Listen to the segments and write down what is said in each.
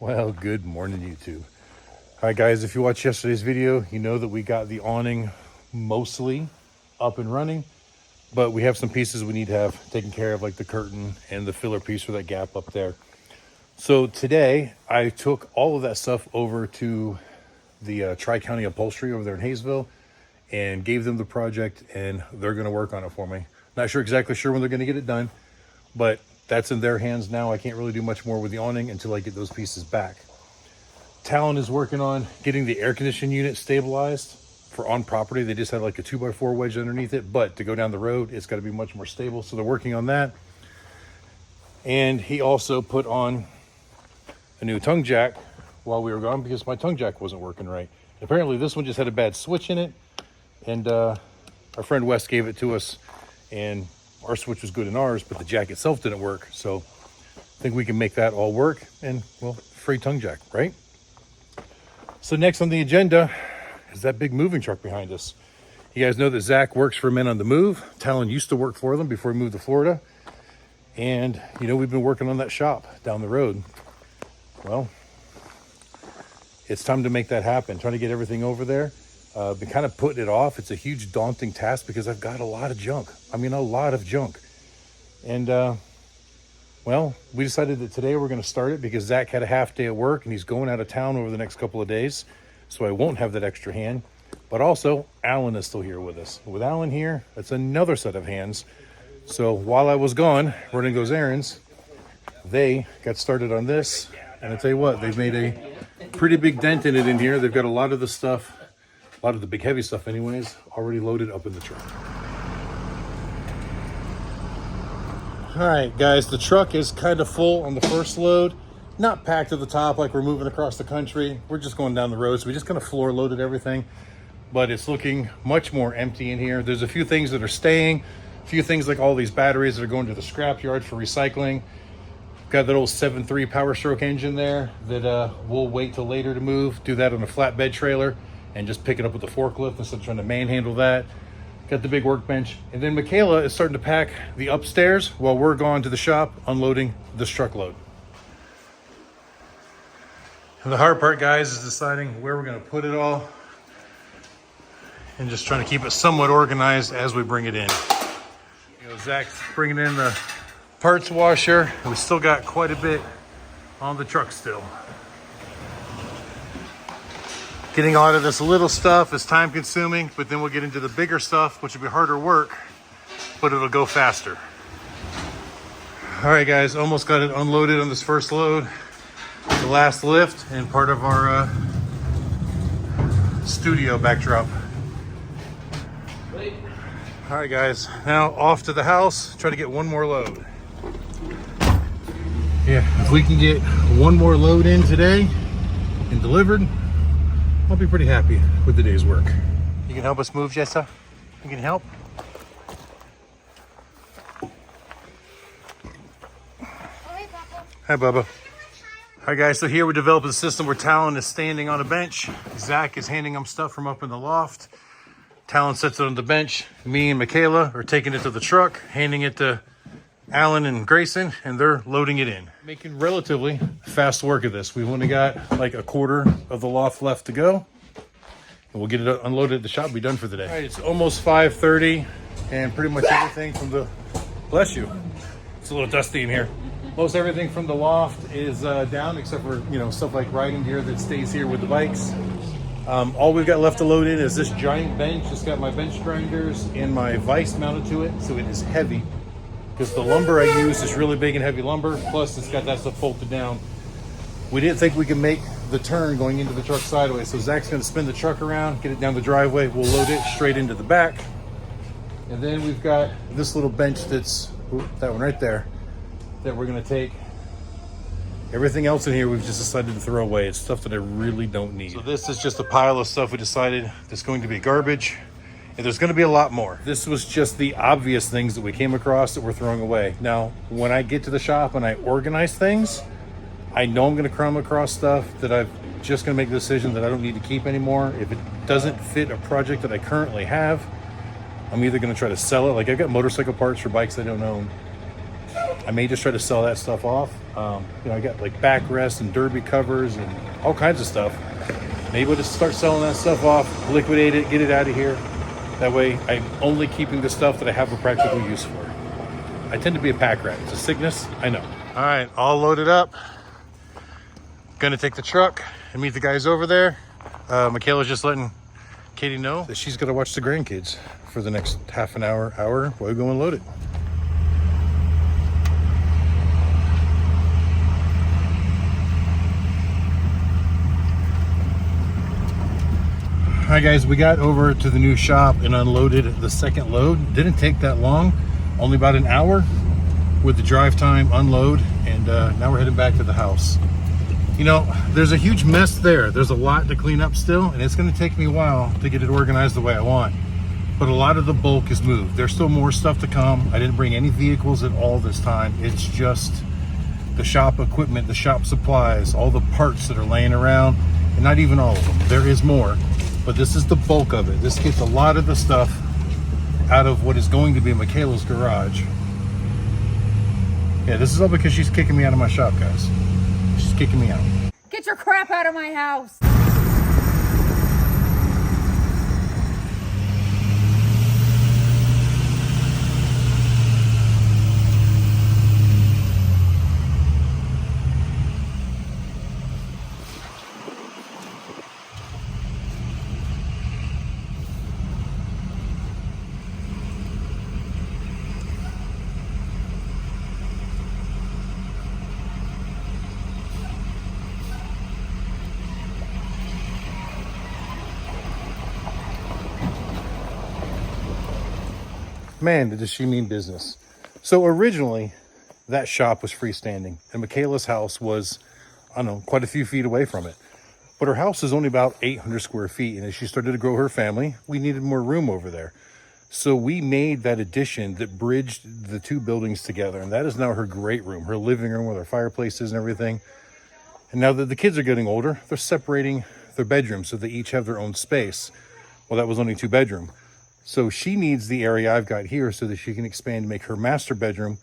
Well, good morning, YouTube. All right, guys, if you watched yesterday's video, you know that we got the awning mostly up and running, but we have some pieces we need to have taken care of, like the curtain and the filler piece for that gap up there. So today, I took all of that stuff over to the Tri-County Upholstery over there in Hayesville and gave them the project, and they're going to work on it for me. Not exactly sure when they're going to get it done, but that's in their hands now. I can't really do much more with the awning until I get those pieces back. Talon is working on getting the air conditioning unit stabilized for on property. They just had like a 2x4 wedge underneath it, but to go down the road, it's got to be much more stable. So they're working on that. And he also put on a new tongue jack while we were gone because my tongue jack wasn't working right. Apparently this one just had a bad switch in it. And our friend Wes gave it to us, and our switch was good in ours, but the jack itself didn't work. So I think we can make that all work, and well, free tongue jack, right? So next on the agenda is that big moving truck behind us. You guys know that Zach works for Men on the Move. Talon used to work for them before he moved to Florida. And, you know, we've been working on that shop down the road. Well, it's time to make that happen. Trying to get everything over there. Been kind of putting it off. It's a huge daunting task because I've got a lot of junk. I mean, a lot of junk. And, well, we decided that today we're going to start it because Zach had a half day at work and he's going out of town over the next couple of days. So I won't have that extra hand. But also, Alan is still here with us. With Alan here, that's another set of hands. So while I was gone running those errands, they got started on this. And I tell you what, they've made a pretty big dent in it in here. They've got a lot of the stuff, a lot of the big heavy stuff anyways, already loaded up in the truck. All right, guys, the truck is kind of full on the first load. Not packed to the top like we're moving across the country. We're just going down the road, so we just kind of floor loaded everything. But it's looking much more empty in here. There's a few things that are staying. A few things like all these batteries that are going to the scrap yard for recycling. Got that old 7.3 Power Stroke engine there that we'll wait till later to move. Do that on a flatbed trailer and just pick it up with the forklift instead of trying to manhandle that. Got the big workbench. And then Michaela is starting to pack the upstairs while we're gone to the shop unloading this truckload. And the hard part, guys, is deciding where we're going to put it all and just trying to keep it somewhat organized as we bring it in. You know, Zach's bringing in the parts washer. We still got quite a bit on the truck still. Getting a lot of this little stuff is time consuming, but then we'll get into the bigger stuff, which will be harder work, but it'll go faster. All right, guys, almost got it unloaded on this first load. The last lift and part of our studio backdrop. All right, guys, now off to the house, try to get one more load. Yeah, if we can get one more load in today and delivered, I'll be pretty happy with the day's work. You can help us move, Jessa? You can help? Hi, Bubba. All right, guys, so here we developed a system where Talon is standing on a bench. Zach is handing him stuff from up in the loft. Talon sits it on the bench. Me and Michaela are taking it to the truck, handing it to Alan and Grayson, and they're loading it in. Making relatively fast work of this. We've only got like a quarter of the loft left to go. And we'll get it unloaded at the shop, be done for the day. All right, it's almost 5:30, and pretty much everything from the, bless you, it's a little dusty in here. Most everything from the loft is down, except for, you know, stuff like riding gear that stays here with the bikes. All we've got left to load in is this giant bench. It's got my bench grinders and my vise mounted to it, so it is heavy. Because the lumber I use is really big and heavy lumber, plus it's got that stuff bolted down. We didn't think we could make the turn going into the truck sideways, so Zach's gonna spin the truck around, get it down the driveway, we'll load it straight into the back. And then we've got this little bench that's, that one right there, that we're gonna take. Everything else in here we've just decided to throw away. It's stuff that I really don't need. So this is just a pile of stuff we decided that's going to be garbage. And there's gonna be a lot more. This was just the obvious things that we came across that we're throwing away. Now, when I get to the shop and I organize things, I know I'm gonna come across stuff that I'm just gonna make the decision that I don't need to keep anymore. If it doesn't fit a project that I currently have, I'm either gonna try to sell it. Like I've got motorcycle parts for bikes I don't own. I may just try to sell that stuff off. You know, I got like backrests and derby covers and all kinds of stuff. Maybe we'll just start selling that stuff off, liquidate it, get it out of here. That way I'm only keeping the stuff that I have a practical use for. I tend to be a pack rat. It's a sickness, I know. All right, all loaded up. Gonna take the truck and meet the guys over there. Michaela's just letting Katie know that she's gonna watch the grandkids for the next half an hour while we go and load it. All right, guys, we got over to the new shop and unloaded the second load. Didn't take that long, only about an hour with the drive time, unload, and now we're heading back to the house. You know, there's a huge mess there. There's a lot to clean up still, and it's gonna take me a while to get it organized the way I want. But a lot of the bulk is moved. There's still more stuff to come. I didn't bring any vehicles at all this time. It's just the shop equipment, the shop supplies, all the parts that are laying around, and not even all of them. There is more. But this is the bulk of it. This gets a lot of the stuff out of what is going to be Michaela's garage. Yeah, this is all because she's kicking me out of my shop, guys. She's kicking me out. Get your crap out of my house. Man, does she mean business. So originally, that shop was freestanding, and Michaela's house was, I don't know, quite a few feet away from it. But her house is only about 800 square feet, and as she started to grow her family, we needed more room over there. So we made that addition that bridged the two buildings together, and that is now her great room, her living room with her fireplaces and everything. And now that the kids are getting older, they're separating their bedrooms so they each have their own space. Well, that was only 2-bedroom. So she needs the area I've got here so that she can expand and make her master bedroom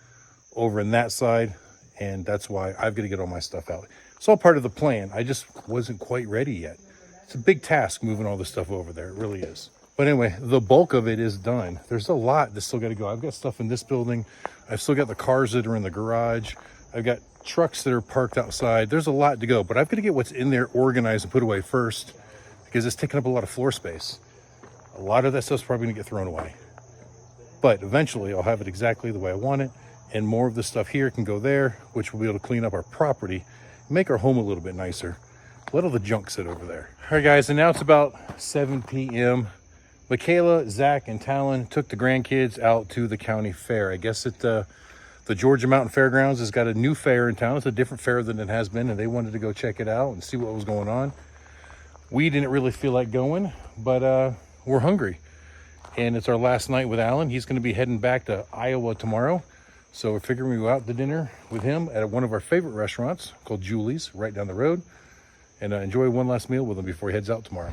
over in that side. And that's why I've got to get all my stuff out. It's all part of the plan. I just wasn't quite ready yet. It's a big task moving all this stuff over there. It really is. But anyway, the bulk of it is done. There's a lot that's still got to go. I've got stuff in this building. I've still got the cars that are in the garage. I've got trucks that are parked outside. There's a lot to go, but I've got to get what's in there organized and put away first because it's taking up a lot of floor space. A lot of that stuff's probably gonna get thrown away. But eventually I'll have it exactly the way I want it, and more of the stuff here can go there, which will be able to clean up our property, make our home a little bit nicer. Let all the junk sit over there. All right, guys, and now it's about 7 p.m. Michaela, Zach, and Talon took the grandkids out to the county fair. I guess the Georgia Mountain Fairgrounds has got a new fair in town. It's a different fair than it has been, and they wanted to go check it out and see what was going on. We didn't really feel like going, but we're hungry, and it's our last night with Alan. He's going to be heading back to Iowa tomorrow, so we're figuring we go out to dinner with him at one of our favorite restaurants called Julie's right down the road, and enjoy one last meal with him before he heads out tomorrow.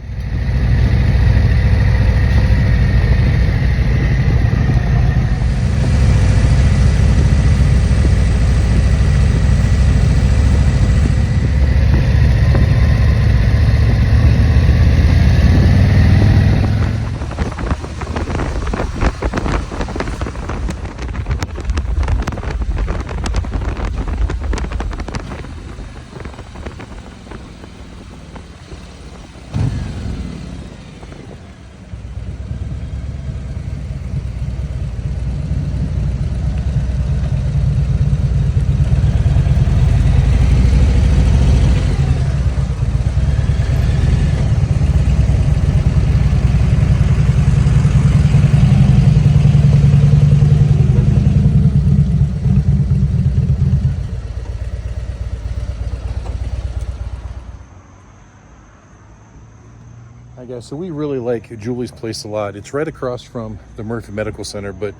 Hi guys, so we really like Julie's place a lot. It's right across from the Murphy Medical Center, but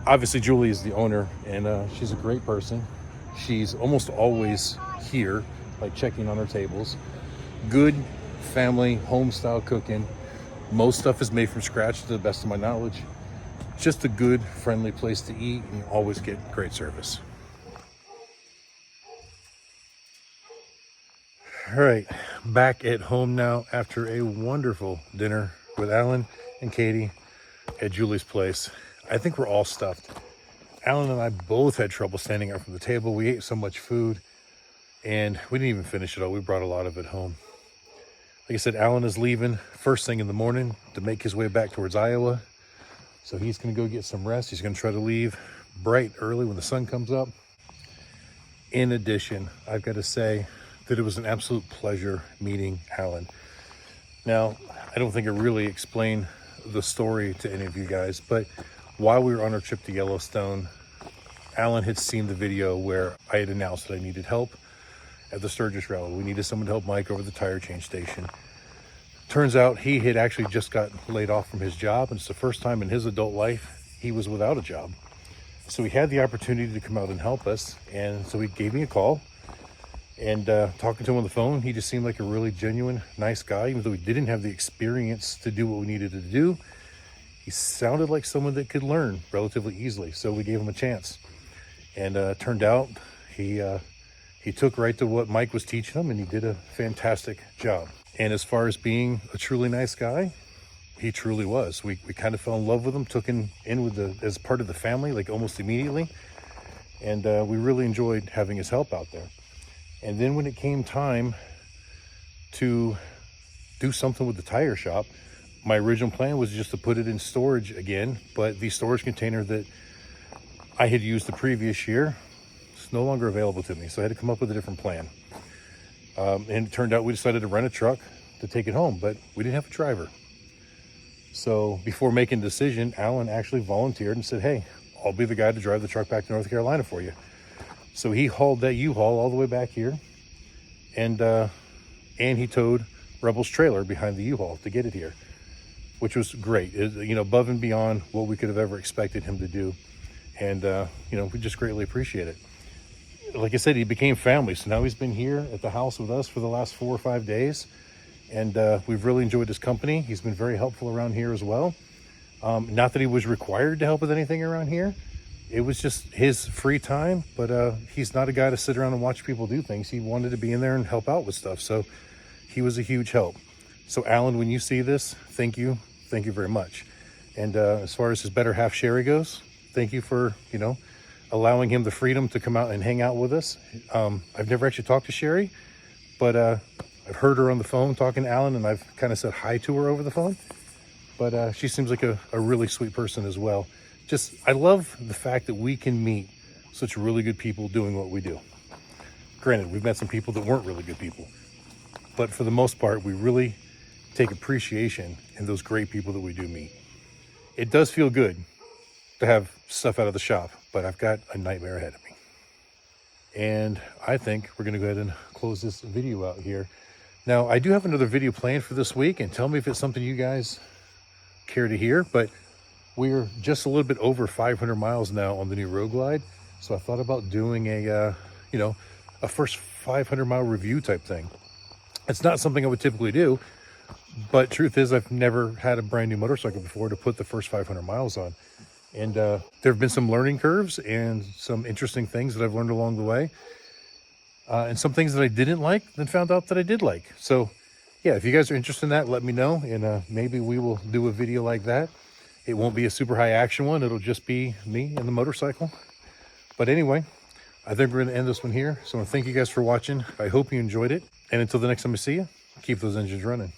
obviously Julie is the owner, and she's a great person. She's almost always here, like checking on our tables. Good family, home style cooking. Most stuff is made from scratch to the best of my knowledge. Just a good, friendly place to eat, and you always get great service. All right, back at home now after a wonderful dinner with Alan and Katie at Julie's place. I think we're all stuffed. Alan and I both had trouble standing up from the table. We ate so much food, and we didn't even finish it all. We brought a lot of it home. Like I said, Alan is leaving first thing in the morning to make his way back towards Iowa. So he's going to go get some rest. He's going to try to leave bright early when the sun comes up. In addition, I've got to say that it was an absolute pleasure meeting Alan. Now, I don't think I really explained the story to any of you guys, but while we were on our trip to Yellowstone, Alan had seen the video where I had announced that I needed help at the Sturgis rally. We needed someone to help Mike over the tire change station. Turns out he had actually just got laid off from his job, and it's the first time in his adult life he was without a job. So he had the opportunity to come out and help us, and so he gave me a call. And talking to him on the phone, he just seemed like a really genuine, nice guy. Even though he didn't have the experience to do what we needed to do, he sounded like someone that could learn relatively easily. So we gave him a chance. And turned out he took right to what Mike was teaching him, and he did a fantastic job. And as far as being a truly nice guy, he truly was. We kind of fell in love with him, took him in as part of the family, like almost immediately. And we really enjoyed having his help out there. And then when it came time to do something with the tire shop, my original plan was just to put it in storage again, but the storage container that I had used the previous year is no longer available to me. So I had to come up with a different plan. And it turned out we decided to rent a truck to take it home, but we didn't have a driver. So before making a decision, Alan actually volunteered and said, hey, I'll be the guy to drive the truck back to North Carolina for you. So he hauled that U-Haul all the way back here, and he towed Rebel's trailer behind the U-Haul to get it here, which was great. Above and beyond what we could have ever expected him to do. And, we just greatly appreciate it. Like I said, he became family. So now he's been here at the house with us for the last 4 or 5 days. And we've really enjoyed his company. He's been very helpful around here as well. Not that he was required to help with anything around here. It was just his free time. But he's not a guy to sit around and watch people do things. He wanted to be in there and help out with stuff. So he was a huge help. So Alan, when you see this, thank you. Thank you very much. And as far as his better half, Sherry, goes, thank you for, allowing him the freedom to come out and hang out with us. I've never actually talked to Sherry, but I've heard her on the phone talking to Alan, and I've kind of said hi to her over the phone. But she seems like a really sweet person as well. I love the fact that we can meet such really good people doing what we do. Granted, we've met some people that weren't really good people, but for the most part, we really take appreciation in those great people that we do meet. It does feel good to have stuff out of the shop, but I've got a nightmare ahead of me. And I think we're gonna go ahead and close this video out here. Now, I do have another video planned for this week, and tell me if it's something you guys care to hear, but we're just a little bit over 500 miles now on the new Road Glide. So I thought about doing a first 500 mile review type thing. It's not something I would typically do, but truth is I've never had a brand new motorcycle before to put the first 500 miles on. And there have been some learning curves and some interesting things that I've learned along the way. And some things that I didn't like, then found out that I did like. So yeah, if you guys are interested in that, let me know. And maybe we will do a video like that. It won't be a super high action one. It'll just be me and the motorcycle. But anyway, I think we're going to end this one here. So I want to thank you guys for watching. I hope you enjoyed it. And until the next time I see you, keep those engines running.